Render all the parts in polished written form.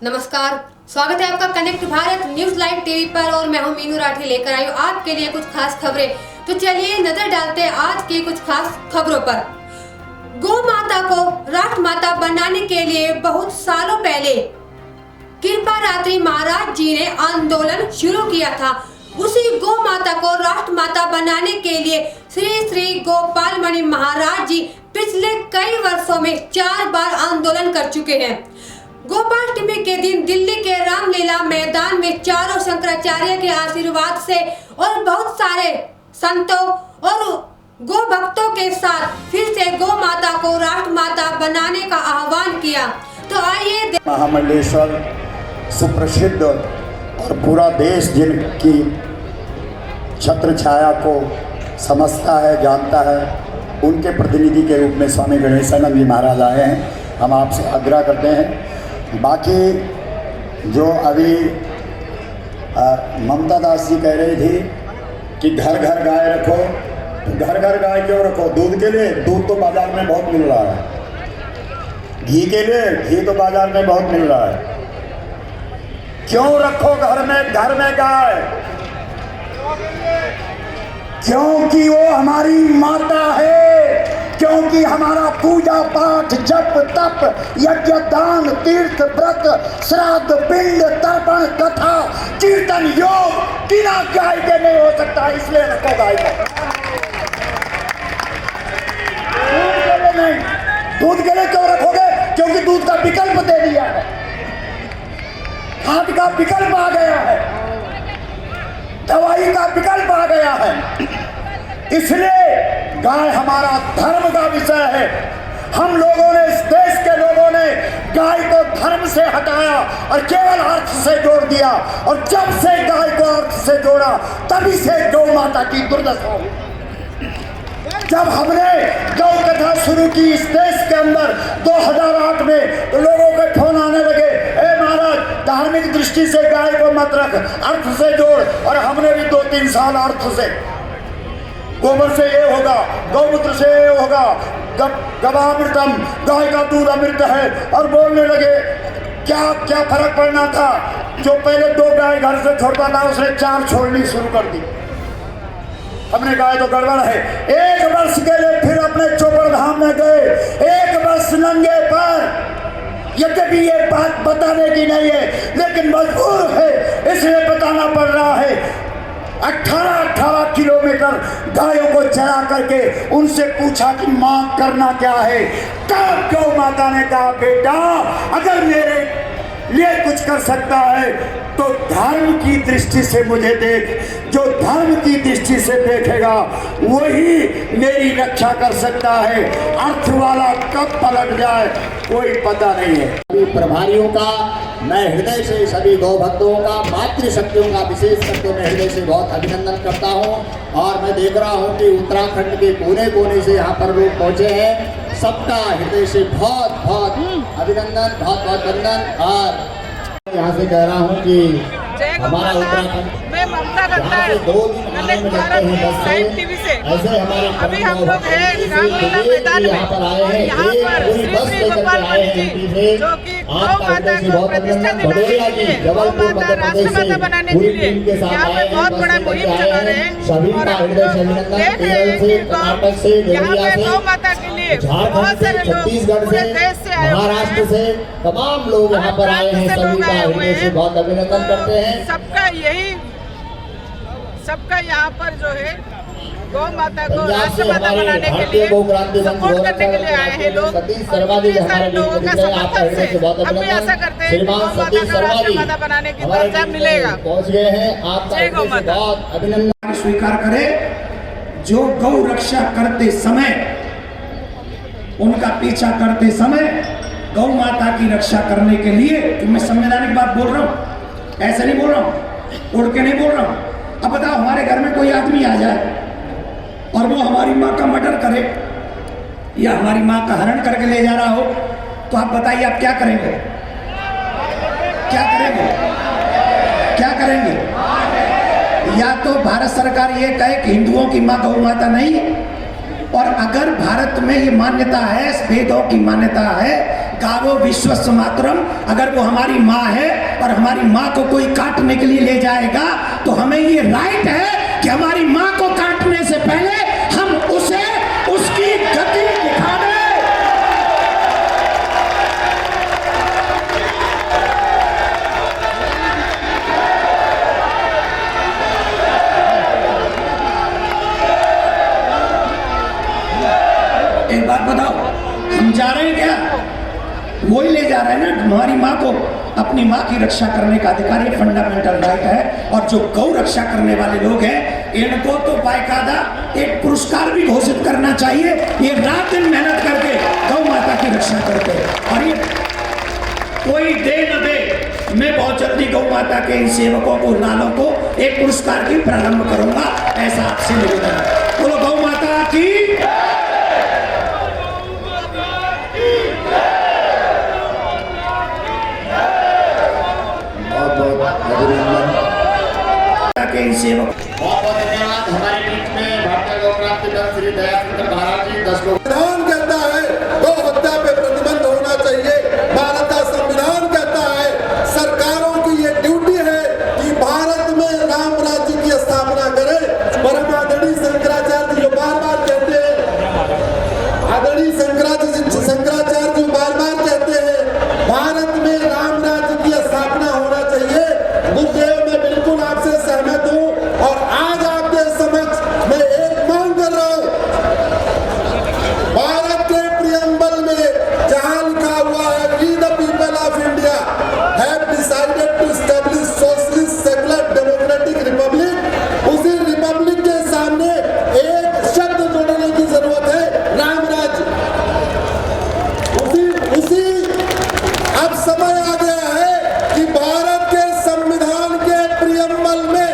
नमस्कार, स्वागत है आपका connect Bharat news live TV पर और मैं हूं मीनू राठी लेकर आई हूं आपके लिए कुछ खास खबरें। तो चलिए नजर डालते हैं आज की कुछ खास खबरों पर। गौ माता को राष्ट्र माता बनाने के लिए बहुत सालों पहले कृपारात्रि महाराज जी ने आंदोलन शुरू किया था। उसी गौ माता को राष्ट्र माता बनाने के लिए श्री श्री गोपाल मणि महाराज जी पिछले कई वर्षों में 4 बार आंदोलन कर चुके हैं। गोपाष्टमी के दिन दिल्ली के रामलीला मैदान में चारों शंकराचार्य के आशीर्वाद से और बहुत सारे संतों और गौ भक्तों के साथ फिर से गौ माता को राष्ट्र माता बनाने का आह्वान किया। तो आइए महामंडलेश्वर सुप्रसिद्ध और पूरा देश जिनकी छत्र छाया को समझता है, जानता है, उनके प्रतिनिधि के रूप में स्वामी गणेशानंद जी महाराज आए हैं। हम आपसे आग्रह करते हैं। बाकी जो अभी ममता दास जी कह रही थी कि घर घर गाय रखो, तो घर घर गाय क्यों रखो? दूध के लिए दूध तो बाजार में बहुत मिल रहा है, घी के लिए घी तो बाजार में बहुत मिल रहा है। क्यों रखो घर में गाय? क्योंकि वो हमारी माता है, क्योंकि हमारा पूजा पाठ जप तप यज्ञ दान तीर्थ व्रत श्राद्ध पिंड तर्पण कथा कीर्तन योग बिना गाय के नहीं हो सकता। इसलिए रखो गाय को। दूध के लिए क्यों रखोगे? क्योंकि दूध का विकल्प दे दिया है, खाद का विकल्प आ गया है, दवाई का विकल्प आ गया है। इसलिए गाय हमारा धर्म का विषय है। हम लोगों ने, इस देश के लोगों ने गाय को धर्म से हटाया और केवल अर्थ से जोड़ दिया। और जब से गाय को अर्थ से जोड़ा तभी से गौ माता की दुर्दशा हुई। जब हमने गौ कथा शुरू की इस देश के अंदर 2008 में, तो लोगों के फोन आने लगे, ए महाराज धार्मिक दृष्टि से गाय को मत रख, अर्थ से जोड़। और हमने भी 2-3 साल अर्थ से, गोबर से ये होगा, गौमूत्र से ये होगा, गवामृतम, गाय का दूध अमृत है, और बोलने लगे। क्या क्या फर्क पड़ना था? जो पहले 2 गाय घर से छोड़ता था उसने 4 छोड़नी शुरू कर दी। हमने कहा तो गड़बड़ है। 1 वर्ष के लिए फिर अपने चोपड़ धाम में गए, 1 वर्ष नंगे पर। यद्यपि ये बात बताने की नहीं है, लेकिन मजबूर है, इसलिए बताना पड़ रहा है। 18 किलोमीटर गायों को चरा करके उनसे पूछा कि मांग करना क्या है। तब गौ माता ने कहा, बेटा अगर मेरे लिए कुछ कर सकता है तो धर्म की दृष्टि से मुझे देख। जो धर्म की दृष्टि से देखेगा वही मेरी रक्षा कर सकता है। अर्थ वाला कब पलट जाए कोई पता नहीं है। सभी प्रभारियों का मैं हृदय से, सभी गौ भक्तों का, मातृशक्तियों का विशेष करके मैं हृदय से बहुत अभिनंदन करता हूं। और मैं देख रहा हूं कि उत्तराखंड के कोने कोने से यहाँ पर लोग पहुँचे हैं। सबका हृदय से बहुत बहुत अभिनंदन, बहुत बहुत वंदन। और यहाँ से कह रहा हूँ कि हमारा उत्तराखंड मैं ममता करता है 2 दिन आने में लगते हैं 10 से। ऐसे हमारे अभी हम लोग हैं रामलीला मैदान में, और यहाँ पर श्री श्री गोपाल मणि जी जो कि गौ माता को प्रतिष्ठा दिलाने के लिए, गौ माता राष्ट्र माता बनाने के लिए यहाँ पे बहुत बड़ा मुहिम चला रहे हैं। और हम लोग देख रहे हैं कि यहाँ पे गौ माता के लिए बहुत सारे लोग पूरे देश से आए, महाराष्ट्र से तमाम लोग यहाँ पर आए हैं। सभी का हृदय से बहुत अभिनंदन करते हैं। सबका यहाँ पर जो है गौ माता को राष्ट्र माता बनाने के लिए सपोर्ट करने के लिए आए हैं लोग। इतने सारे लोगों का समर्थन से हम भी आशा करते हैं कि गौ माता को राष्ट्र माता बनाने की दर्जा मिलेगा। पहुँच गए हैं, आपका जय गौ माता। बहुत अभिनंदन स्वीकार करें। जो गौ रक्षा करते समय, उनका पीछा करते समय गौ माता की रक्षा करने के लिए, तो मैं संवैधानिक बात बोल रहा हूँ, ऐसे नहीं बोल रहा हूँ, उड़ के नहीं बोल रहा हूँ। अब बताओ हमारे घर में कोई आदमी आ जाए और वो हमारी माँ का मर्डर करे या हमारी माँ का हरण करके ले जा रहा हो, तो आप बताइए आप क्या करेंगे? क्या करेंगे? क्या करेंगे? या तो भारत सरकार ये कहे कि हिंदुओं की माँ गौ माता नहीं, और अगर भारत में ये मान्यता है, वेदों की मान्यता है गावो विश्वस्य मातरम। अगर वो हमारी माँ है और हमारी माँ को कोई काटने के लिए ले जाएगा तो हमें ये राइट है कि हमारी माँ को काटने से पहले हम उसे उसकी गति दिखा दें। एक बात बताओ, हम जा रहे हैं क्या? वही ले जा रहे हैं ना हमारी माँ को। अपनी माँ की रक्षा करने का अधिकार ये फंडामेंटल राइट है। और जो गौ रक्षा करने वाले लोग हैं इनको तो बाकायदा एक पुरस्कार भी घोषित करना चाहिए। ये रात दिन मेहनत करके गौ माता की रक्षा करते हैं और ये कोई दे न दे, मैं बहुत जल्दी गौ माता के इन सेवकों को, लालों को एक पुरस्कार की प्रारंभ करूंगा, ऐसा आपसे निवेदन है। बोलो गौ माता की। बहुत बहुत धन्यवाद। हमारे बीच में भारतीय गौ क्रांति दल श्री दयाशंकर महाराज जी 10 लोग। संविधान कहता है गौ हत्या पे प्रतिबंध होना चाहिए। भारत का संविधान कहता है सरकारों की ये ड्यूटी है कि भारत में राम राज्य की स्थापना करे। परम आदरणीय शंकराचार्य जी जो बार-बार कहते हैं, आदरणीय शंकराचार्य जी बार-बार कहते हैं भारत में राम राज्य की स्थापना होना चाहिए। गुरुदेव मैं बिल्कुल आपसे सहमत हूँ और आज आपके समक्ष मैं एक मांग कर रहा हूँ। भारत के प्रियम्बल में जहां लिखा हुआ है we the people of India have decided to establish socialist secular democratic republic, उसी रिपब्लिक के सामने एक शब्द जोड़ने की जरूरत है, राम राज्य। उसी अब समय आ गया है कि भारत के संविधान के प्रियम्बल में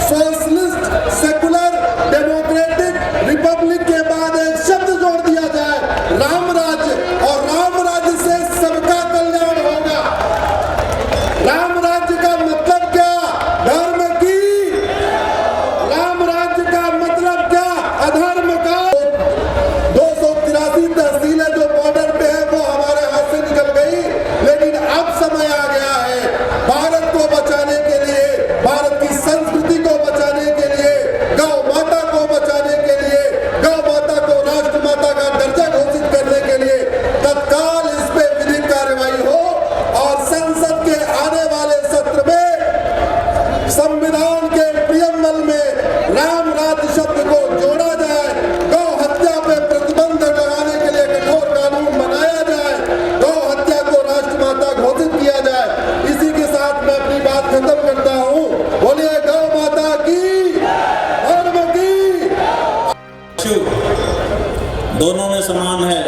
सोशलिस्ट सेकुलर डेमोक्रेटिक रिपब्लिक के बाद एक शब्द जोड़ दिया जाए, राम राज्य। और राम राज्य से सबका कल्याण होगा। राम राज्य का मतलब क्या? धर्म की। राम राज्य का मतलब क्या? अधर्म का। 283 तहसीलें जो बॉर्डर पे है वो हमारे हाथ से निकल गई, लेकिन अब समय आ गया है भारत को बचाने के लिए, भारत की संस्कृति को बचाने के लिए, गौ माता को बचाने के लिए, गौ माता को राष्ट्र माता का दर्जा घोषित करने के लिए तत्काल इस पे विधिक कार्रवाई हो और संसद के आने वाले सत्र में संविधान के प्रियम्बल में राम राज्य शब्द को जोड़ा जाए। गौ हत्या पे प्रतिबंध लगाने के लिए कठोर कानून बनाया जाए। गौ हत्या को राष्ट्र माता घोषित किया जाए। इसी के साथ मैं अपनी बात खत्म करता हूँ। बोलिए गौ माता की, धर्म की। दोनों में समान है,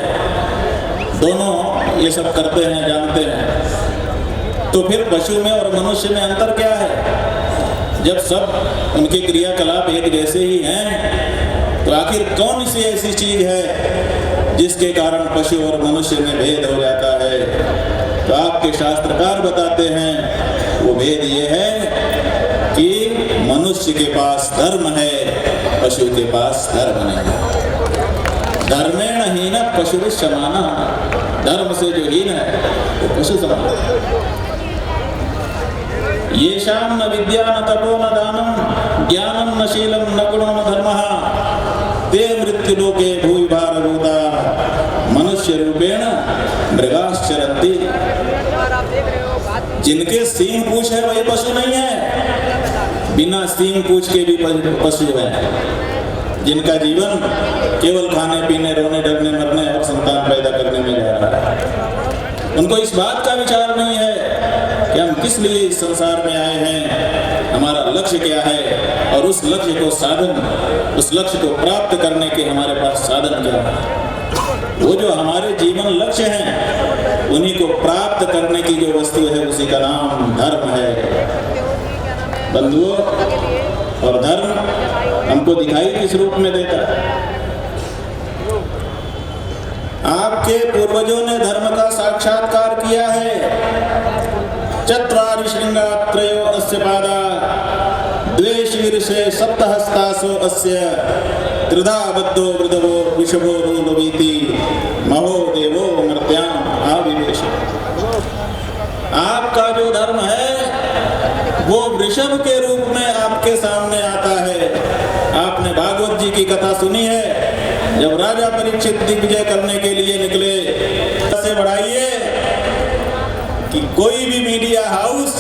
दोनों ये सब करते हैं, जानते हैं। तो फिर पशु में और मनुष्य में अंतर क्या है? जब सब उनके क्रियाकलाप एक जैसे ही हैं तो आखिर कौन सी ऐसी चीज है जिसके कारण पशु और मनुष्य में भेद हो जाता है? तो आपके शास्त्रकार बताते हैं वो भेद ये है कि मनुष्य के पास धर्म है, पशु के पास धर्म नहीं है। धर्मेण हीन पशु समाना, धर्म से जो हीन है वो पशु समान है। येषां न विद्या न तपो न दानं ज्ञानं न शीलं न गुणो न धर्मः ते मृत्युलोके भूय भारभूता मनुष्य रूपेण मृगाश्चरन्ति। जिनके सींग पूछ है वही पशु नहीं है, बिना सींग पूछ के भी पशु है। जिनका जीवन केवल खाने पीने, रोने डरने, मरने और संतान पैदा करने में जा रहा है, उनको इस बात का विचार नहीं है कि हम किस लिए इस संसार में आए हैं, हमारा लक्ष्य क्या है और उस लक्ष्य को उस लक्ष्य को प्राप्त करने के हमारे पास साधन क्या है। वो जो हमारे जीवन लक्ष्य हैं उन्हीं को प्राप्त करने की जो वस्तु है उसी का नाम धर्म है। बंधुओं, और धर्म हमको दिखाई किस रूप में देता है? आपके पूर्वजों ने धर्म का साक्षात्कार किया है। चत्वारि शृंगा त्रयो अस्य पादा द्वे शीर्षे सप्तहस्तासो अस्य त्रिधा बद्धो वृद्धवो विषभो रोलवीति महो देवो मर्त्याम आविवे आपका जो धर्म है वो वृषभ के रूप में आपके सामने आता है। आपने भागवत जी की कथा सुनी है, जब राजा परीक्षित दिग्विजय करने के लिए निकले, से बढ़ाइए कि कोई भी मीडिया हाउस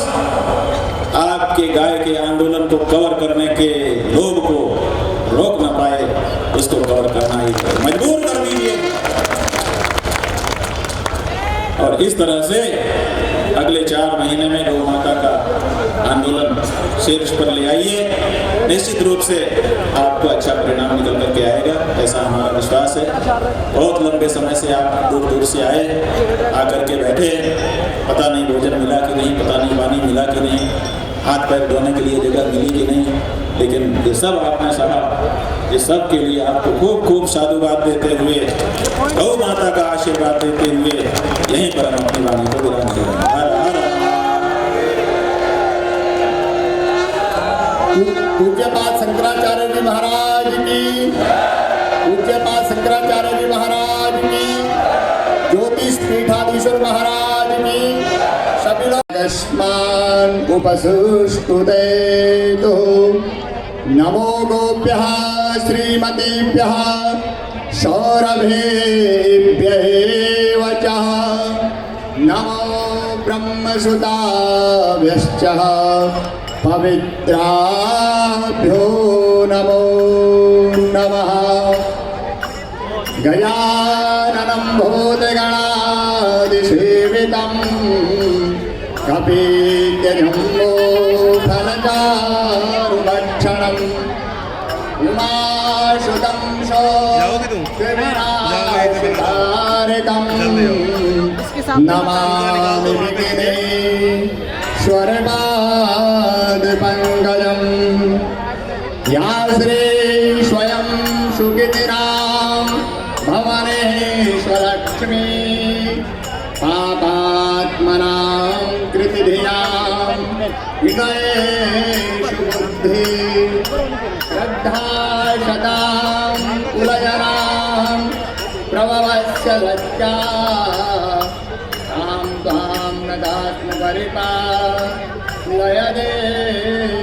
आपके गाय के आंदोलन को कवर करने के लोग को रोक ना पाए, उसको कवर करना ही मजबूर कर दीजिए। और इस तरह से अगले 4 महीने में गौ माता का आंदोलन शीर्ष पर ले आइए। निश्चित रूप से आपको अच्छा परिणाम निकल करके आएगा, ऐसा हमारा विश्वास है। बहुत लंबे समय से आप दूर दूर से आए, आकर के बैठे, पता नहीं भोजन मिला कि नहीं, पता नहीं पानी मिला कि नहीं, हाथ पैर धोने के लिए जगह मिली कि नहीं, लेकिन ये सब आपने सहा। ये सब के लिए आपको खूब खूब साधुवाद देते हुए, गौ माता का आशीर्वाद देते हुए यहीं पर हम अपनी वाणी को विराम दे रहे हैं। पूज्यपाद शंकराचार्य जी महाराज की, पूज्यपाद शंकराचार्य जी महाराज की, ज्योतिष पीठाधीश्वर महाराज की, सभी लोग यस्मान् उपसुष्टुते तो नमो गोभ्यः श्रीमतीभ्यः सौरभेभ्यः च नमो ब्रह्मसुताभ्यश्च पवित्राभ्यो नमो नमः। गजाननं भूतगणादिसेवितं कपित्यजम्बोफलचारुभक्षणम् उमासुतं शोकविनाशकारकं नमामि विघ्नेश्वरपादपङ्कजं। या श्री स्वयं सुकृतिनां भवनेश्वरलक्ष्मी पापात्मनां कृतिधियां विनयेषु बुद्धि श्रद्धा शतां कुलजनां प्रभवस्य लज्जा तां त्वां नदात्मपरिपालय देव।